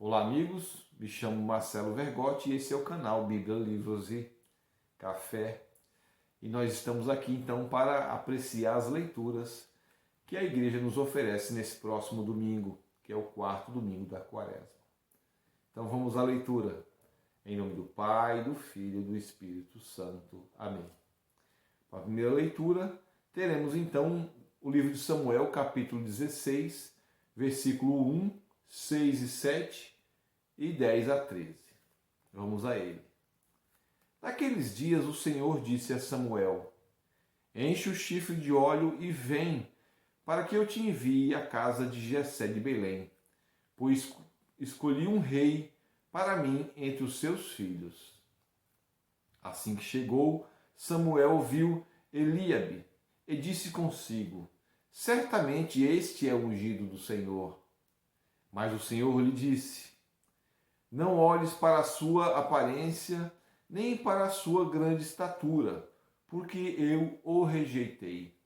Olá amigos, me chamo Marcelo Vergotti e esse é o canal Bíblia, Livros e Café. E nós estamos aqui então para apreciar as leituras que a igreja nos oferece nesse próximo domingo, que é o quarto domingo da Quaresma. Então vamos à leitura. Em nome do Pai, do Filho e do Espírito Santo. Amém. Para a primeira leitura, teremos então o livro de Samuel, capítulo 16, versículo 1, 6 e 7 e 10 a 13. Vamos a ele. Naqueles dias o Senhor disse a Samuel: enche o chifre de óleo e vem, para que eu te envie à casa de Jessé de Belém, pois escolhi um rei para mim entre os seus filhos. Assim que chegou, Samuel viu Eliabe e disse consigo: certamente este é o ungido do Senhor. Mas o Senhor lhe disse: não olhes para a sua aparência, nem para a sua grande estatura, porque eu o rejeitei.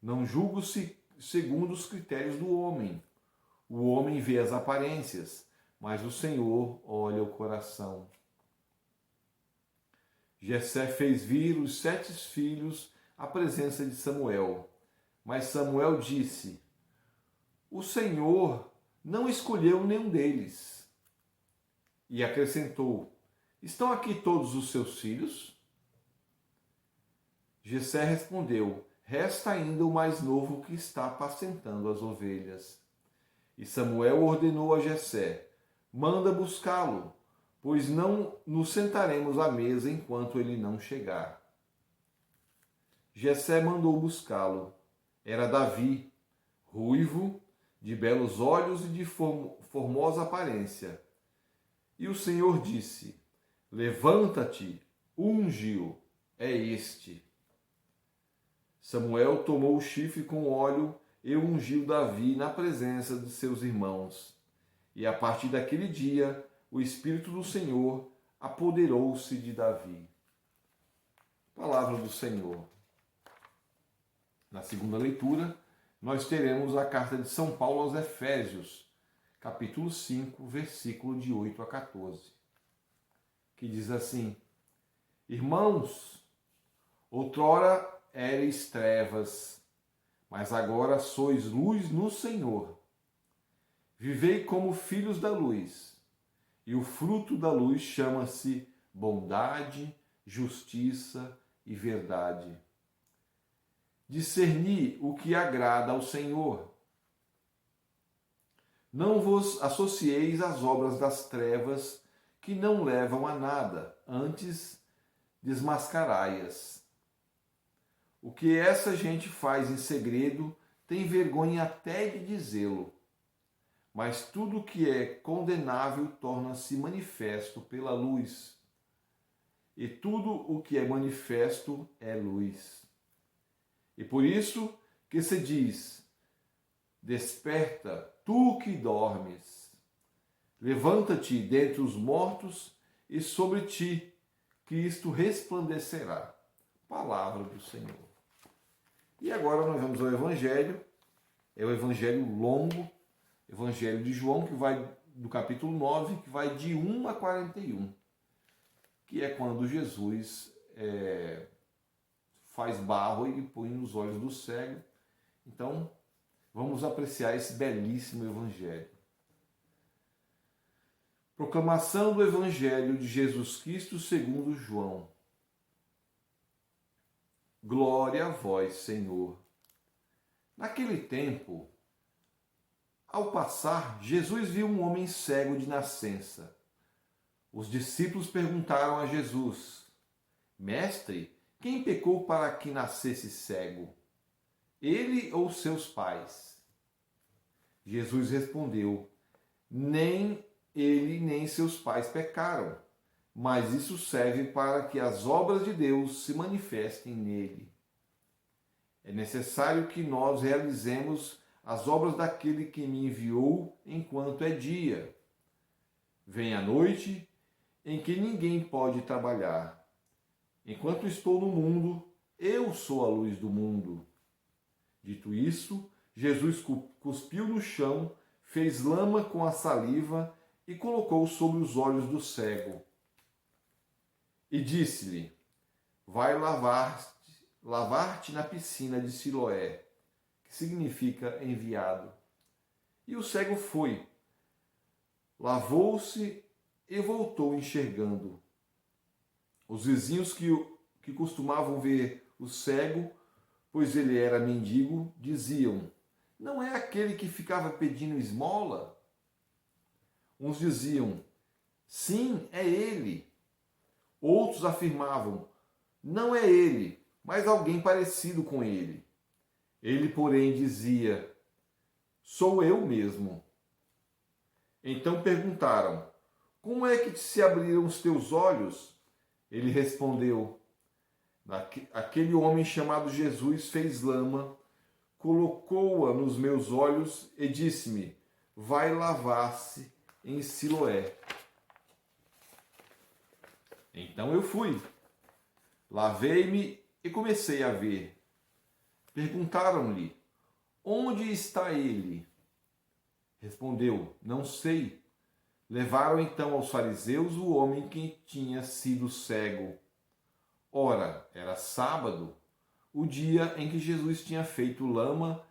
Não julgo-se segundo os critérios do homem. O homem vê as aparências, mas o Senhor olha o coração. Jessé fez vir os 7 filhos à presença de Samuel. Mas Samuel disse: o Senhor não escolheu nenhum deles. E acrescentou: estão aqui todos os seus filhos? Jessé respondeu: resta ainda o mais novo que está apacentando as ovelhas. E Samuel ordenou a Jessé: manda buscá-lo, pois não nos sentaremos à mesa enquanto ele não chegar. Jessé mandou buscá-lo. Era Davi, ruivo, de belos olhos e de formosa aparência. E o Senhor disse: levanta-te, unge-o, é este. Samuel tomou o chifre com óleo e ungiu Davi na presença de seus irmãos. E a partir daquele dia, o Espírito do Senhor apoderou-se de Davi. Palavra do Senhor. Na segunda leitura, nós teremos a carta de São Paulo aos Efésios, capítulo 5, versículo de 8 a 14, que diz assim: irmãos, outrora éreis trevas, mas agora sois luz no Senhor. Vivei como filhos da luz, e o fruto da luz chama-se bondade, justiça e verdade. Discerni o que agrada ao Senhor. Não vos associeis às obras das trevas, que não levam a nada, antes desmascarai-as. O que essa gente faz em segredo tem vergonha até de dizê-lo. Mas tudo o que é condenável torna-se manifesto pela luz. E tudo o que é manifesto é luz. E por isso que se diz: desperta, tu que dormes. Levanta-te dentre os mortos e sobre ti Cristo resplandecerá. Palavra do Senhor. E agora nós vamos ao Evangelho. É o Evangelho longo, Evangelho de João, que vai do capítulo 9, que vai de 1 a 41, que é quando Jesus faz barro e põe nos olhos do cego. Então, vamos apreciar esse belíssimo Evangelho. Proclamação do Evangelho de Jesus Cristo segundo João. Glória a vós, Senhor. Naquele tempo, ao passar, Jesus viu um homem cego de nascença. Os discípulos perguntaram a Jesus: mestre, quem pecou para que nascesse cego? Ele ou seus pais? Jesus respondeu: nem ele nem seus pais pecaram, mas isso serve para que as obras de Deus se manifestem nele. É necessário que nós realizemos as obras daquele que me enviou enquanto é dia. Vem a noite em que ninguém pode trabalhar. Enquanto estou no mundo, eu sou a luz do mundo. Dito isso, Jesus cuspiu no chão, fez lama com a saliva e colocou sobre os olhos do cego. E disse-lhe: vai lavar-te na piscina de Siloé, que significa enviado. E o cego foi, lavou-se e voltou enxergando. Os vizinhos que costumavam ver o cego, pois ele era mendigo, diziam: não é aquele que ficava pedindo esmola? Uns diziam: sim, é ele. Outros afirmavam: não é ele, mas alguém parecido com ele. Ele, porém, dizia: sou eu mesmo. Então perguntaram: como é que se abriram os teus olhos? Ele respondeu: aquele homem chamado Jesus fez lama, colocou-a nos meus olhos e disse-me: vai lavar-se em Siloé. Então eu fui, lavei-me e comecei a ver. Perguntaram-lhe: onde está ele? Respondeu: não sei. Levaram então aos fariseus o homem que tinha sido cego. Ora, era sábado, o dia em que Jesus tinha feito lama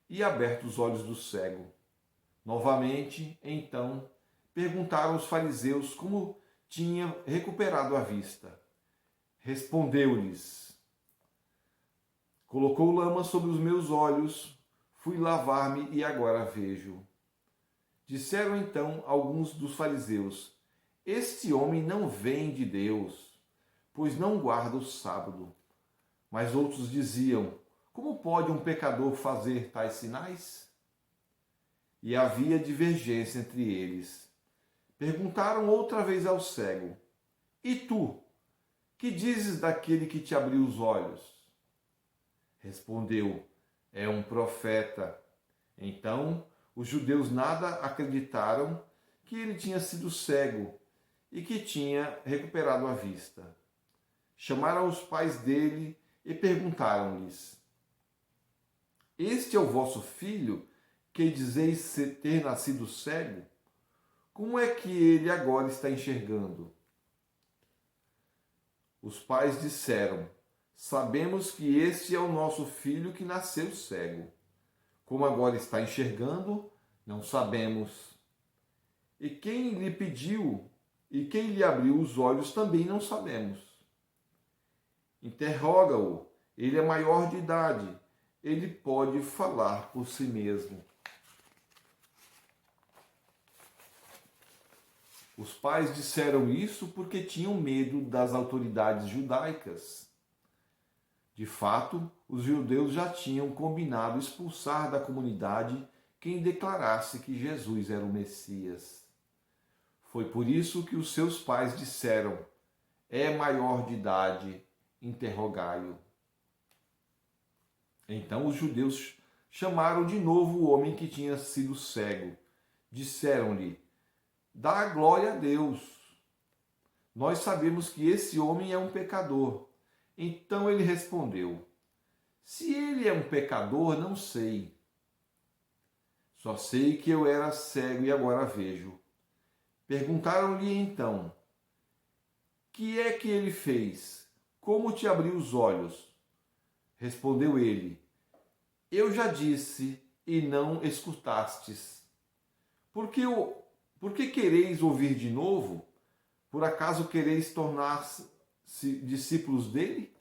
e aberto os olhos do cego. Novamente, então, perguntaram aos fariseus como tinha recuperado a vista. Respondeu-lhes: colocou lama sobre os meus olhos, fui lavar-me e agora vejo. Disseram então alguns dos fariseus: este homem não vem de Deus, pois não guarda o sábado. Mas outros diziam: como pode um pecador fazer tais sinais? E havia divergência entre eles. Perguntaram outra vez ao cego: e tu, que dizes daquele que te abriu os olhos? Respondeu: é um profeta. Então os judeus nada acreditaram que ele tinha sido cego e que tinha recuperado a vista. Chamaram os pais dele e perguntaram-lhes: este é o vosso filho, que dizeis ter nascido cego? Como é que ele agora está enxergando? Os pais disseram: sabemos que este é o nosso filho que nasceu cego. Como agora está enxergando, não sabemos. E quem lhe pediu e quem lhe abriu os olhos também não sabemos. Interroga-o, ele é maior de idade, ele pode falar por si mesmo. Os pais disseram isso porque tinham medo das autoridades judaicas. De fato, os judeus já tinham combinado expulsar da comunidade quem declarasse que Jesus era o Messias. Foi por isso que os seus pais disseram: é maior de idade, interrogai-o. Então os judeus chamaram de novo o homem que tinha sido cego. Disseram-lhe: dá glória a Deus. Nós sabemos que esse homem é um pecador. Então ele respondeu: se ele é um pecador, não sei. Só sei que eu era cego e agora vejo. Perguntaram-lhe então: que é que ele fez? Como te abriu os olhos? Respondeu ele: eu já disse e não escutastes. Por que quereis ouvir de novo? Por acaso quereis tornar-se discípulos dele?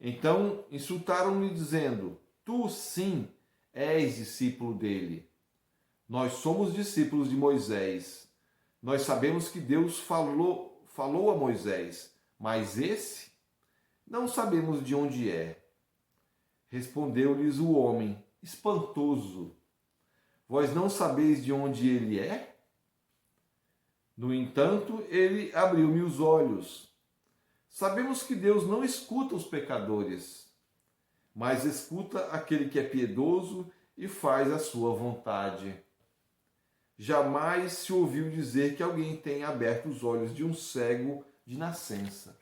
Então insultaram-lhe, dizendo: tu sim és discípulo dele. Nós somos discípulos de Moisés. Nós sabemos que Deus falou a Moisés, mas esse não sabemos de onde é. Respondeu-lhes o homem, espantoso: vós não sabeis de onde ele é? No entanto, ele abriu-me os olhos. Sabemos que Deus não escuta os pecadores, mas escuta aquele que é piedoso e faz a sua vontade. Jamais se ouviu dizer que alguém tenha aberto os olhos de um cego de nascença.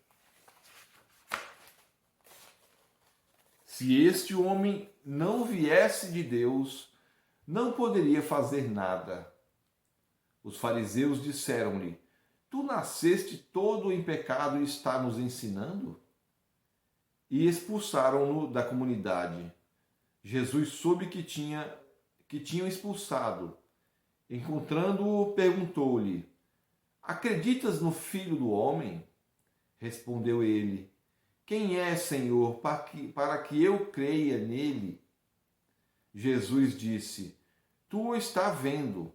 Se este homem não viesse de Deus, não poderia fazer nada. Os fariseus disseram-lhe: Tu nasceste todo em pecado e está nos ensinando? E expulsaram-no da comunidade. Jesus soube que tinham expulsado. Encontrando-o, perguntou-lhe: Acreditas no Filho do Homem? Respondeu ele: Quem é, Senhor, para que eu creia nele? Jesus disse: Tu o está vendo.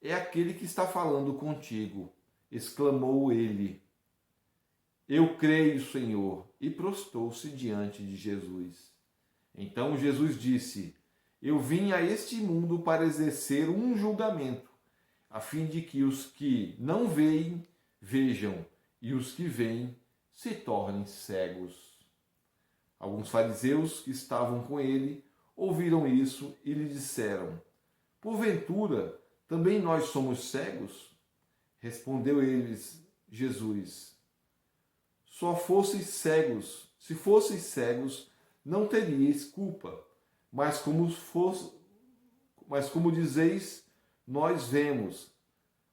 É aquele que está falando contigo. Exclamou ele: Eu creio, Senhor, e prostou-se diante de Jesus. Então Jesus disse: Eu vim a este mundo para exercer um julgamento, a fim de que os que não veem, vejam, e os que veem se tornem cegos. Alguns fariseus que estavam com ele ouviram isso e lhe disseram: Porventura, também nós somos cegos? Respondeu eles Jesus: Só fosseis cegos, se fosseis cegos, não teríeis culpa. Mas como dizeis, nós vemos,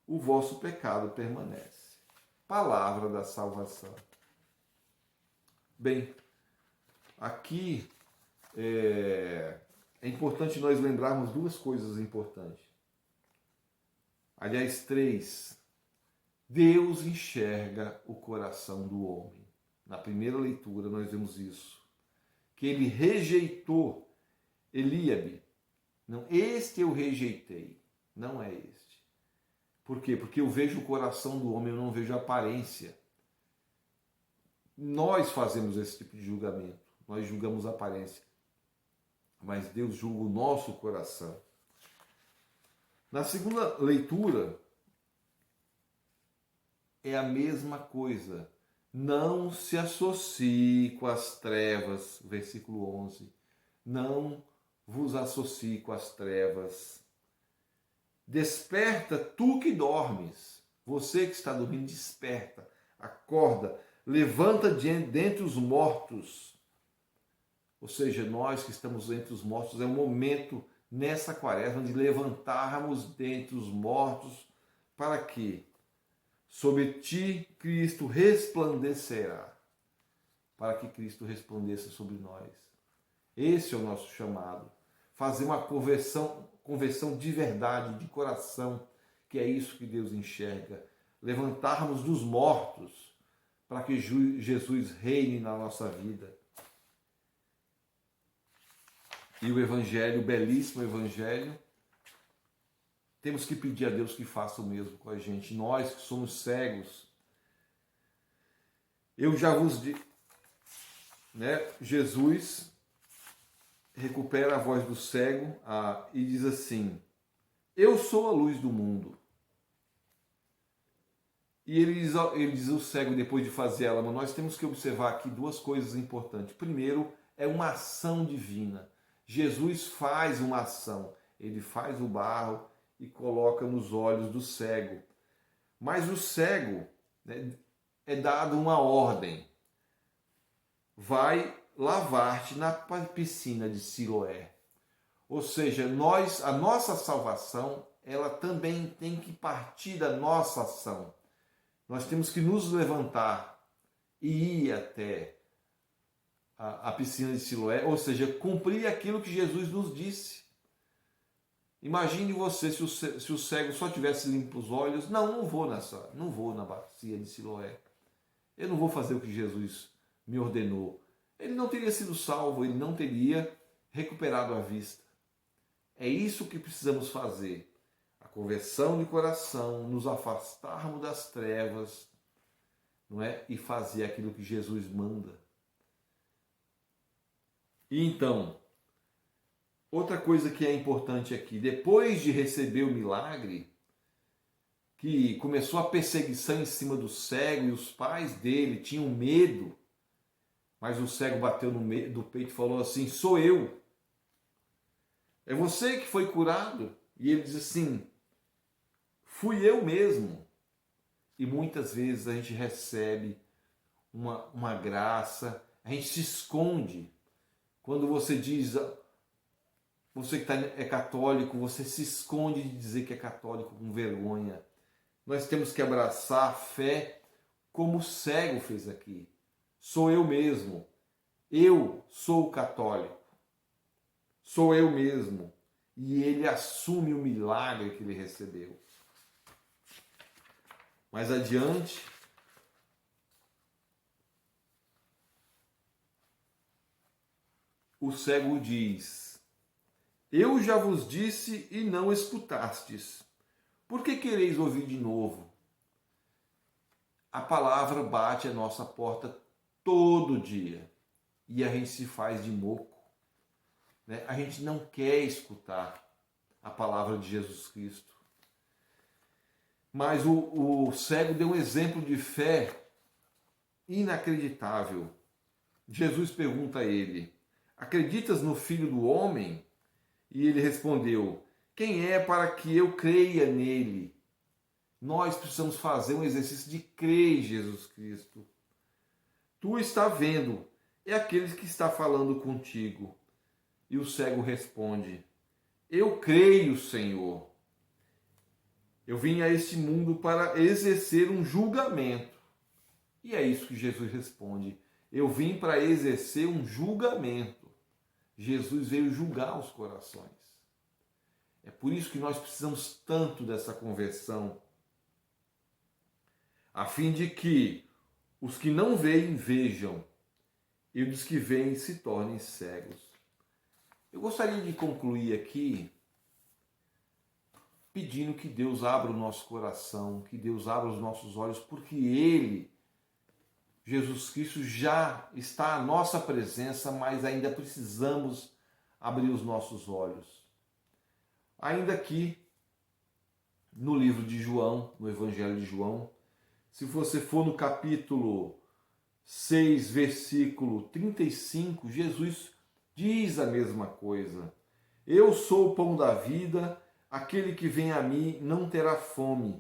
o vosso pecado permanece. Palavra da salvação. Bem, aqui é importante nós lembrarmos duas coisas importantes. Aliás, três. Deus enxerga o coração do homem. Na primeira leitura nós vemos isso. Que ele rejeitou Eliabe. Não, este eu rejeitei, não é este. Por quê? Porque eu vejo o coração do homem, eu não vejo a aparência. Nós fazemos esse tipo de julgamento. Nós julgamos a aparência. Mas Deus julga o nosso coração. Na segunda leitura, é a mesma coisa. Não se associe com as trevas, versículo 11. Não vos associe com as trevas. Desperta, tu que dormes. Você que está dormindo, desperta, acorda, levanta dentre os mortos. Ou seja, nós que estamos entre os mortos, é um momento nessa quaresma de levantarmos dentre os mortos, para que sobre ti Cristo resplandecerá, para que Cristo resplandeça sobre nós. Esse é o nosso chamado. Fazer uma conversão de verdade, de coração, que é isso que Deus enxerga. Levantarmos dos mortos, para que Jesus reine na nossa vida. E o Evangelho, o belíssimo Evangelho, temos que pedir a Deus que faça o mesmo com a gente. Nós que somos cegos. Eu já vos digo, Jesus recupera a voz do cego e diz assim: Eu sou a luz do mundo. E ele diz ao cego, depois de fazer ela, mas nós temos que observar aqui duas coisas importantes. Primeiro, é uma ação divina. Jesus faz uma ação. Ele faz o barro e coloca nos olhos do cego. Mas o cego, é dado uma ordem. Vai lavar-te na piscina de Siloé. Ou seja, a nossa salvação, ela também tem que partir da nossa ação. Nós temos que nos levantar e ir até a piscina de Siloé, ou seja, cumprir aquilo que Jesus nos disse. Imagine você se o cego só tivesse limpo os olhos. Não vou na bacia de Siloé. Eu não vou fazer o que Jesus me ordenou. Ele não teria sido salvo, ele não teria recuperado a vista. É isso que precisamos fazer. A conversão de coração, nos afastarmos das trevas, não é? E fazer aquilo que Jesus manda. E então, outra coisa que é importante aqui, depois de receber o milagre, que começou a perseguição em cima do cego e os pais dele tinham medo, mas o cego bateu no meio do peito e falou assim: Sou eu. É você que foi curado? E ele diz assim: Fui eu mesmo. E muitas vezes a gente recebe uma graça, a gente se esconde. Quando você diz, Você que é católico, você se esconde de dizer que é católico com vergonha. Nós temos que abraçar a fé como o cego fez aqui. Sou eu mesmo. Eu sou católico. Sou eu mesmo. E ele assume o milagre que ele recebeu. Mais adiante, o cego diz: Eu já vos disse e não escutastes. Por que quereis ouvir de novo? A palavra bate à nossa porta todo dia e a gente se faz de moco, né? A gente não quer escutar a palavra de Jesus Cristo. Mas o cego deu um exemplo de fé inacreditável. Jesus pergunta a ele: Acreditas no Filho do Homem? E ele respondeu: Quem é para que eu creia nele? Nós precisamos fazer um exercício de crer em Jesus Cristo. Tu está vendo, é aquele que está falando contigo. E o cego responde: Eu creio, Senhor. Eu vim a este mundo para exercer um julgamento. E é isso que Jesus responde. Eu vim para exercer um julgamento. Jesus veio julgar os corações. É por isso que nós precisamos tanto dessa conversão, a fim de que os que não veem, vejam, e os que veem se tornem cegos. Eu gostaria de concluir aqui pedindo que Deus abra o nosso coração, que Deus abra os nossos olhos, porque Ele, Jesus Cristo, já está à nossa presença, mas ainda precisamos abrir os nossos olhos. Ainda aqui, no livro de João, no Evangelho de João, se você for no capítulo 6, versículo 35, Jesus diz a mesma coisa. Eu sou o pão da vida, aquele que vem a mim não terá fome,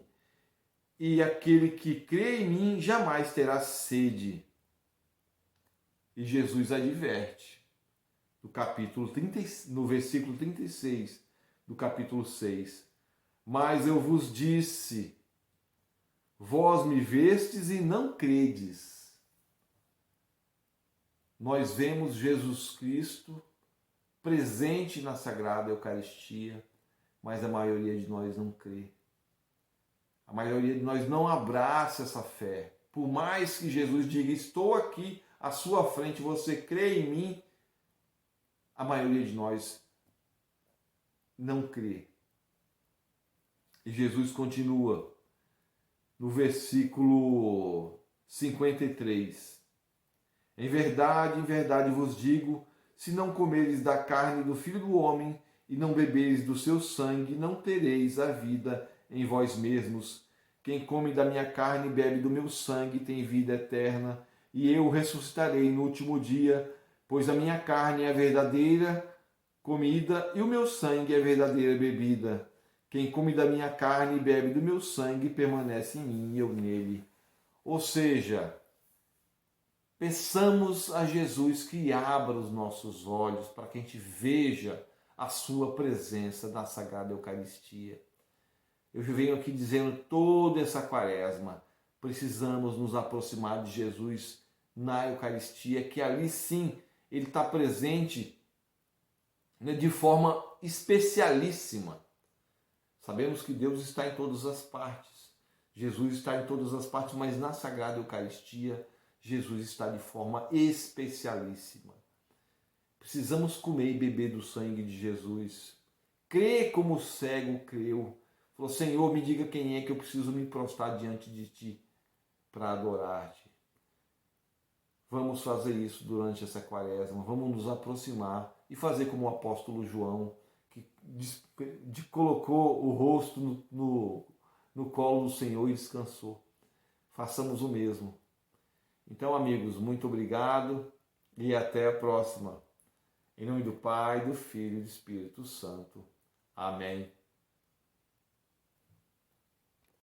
e aquele que crê em mim jamais terá sede. E Jesus adverte, no versículo 36 do capítulo 6. Mas eu vos disse, vós me vestes e não credes. Nós vemos Jesus Cristo presente na Sagrada Eucaristia, mas a maioria de nós não crê. A maioria de nós não abraça essa fé. Por mais que Jesus diga, estou aqui à sua frente, você crê em mim, a maioria de nós não crê. E Jesus continua no versículo 53. Em verdade vos digo, se não comeres da carne do Filho do Homem e não beberes do seu sangue, não tereis a vida em vós mesmos. Quem come da minha carne e bebe do meu sangue tem vida eterna, e eu ressuscitarei no último dia, pois a minha carne é a verdadeira comida e o meu sangue é a verdadeira bebida. Quem come da minha carne e bebe do meu sangue permanece em mim e eu nele. Ou seja, peçamos a Jesus que abra os nossos olhos para que a gente veja a sua presença na Sagrada Eucaristia. Eu venho aqui dizendo toda essa quaresma, precisamos nos aproximar de Jesus na Eucaristia, que ali sim ele está presente, né, de forma especialíssima. Sabemos que Deus está em todas as partes, Jesus está em todas as partes, mas na Sagrada Eucaristia Jesus está de forma especialíssima. Precisamos comer e beber do sangue de Jesus. Crer como o cego creu. Falou, Senhor, me diga quem é que eu preciso me prostrar diante de Ti para adorar-Te. Vamos fazer isso durante essa quaresma. Vamos nos aproximar e fazer como o apóstolo João, que colocou o rosto no colo do Senhor e descansou. Façamos o mesmo. Então, amigos, muito obrigado e até a próxima. Em nome do Pai, do Filho e do Espírito Santo. Amém.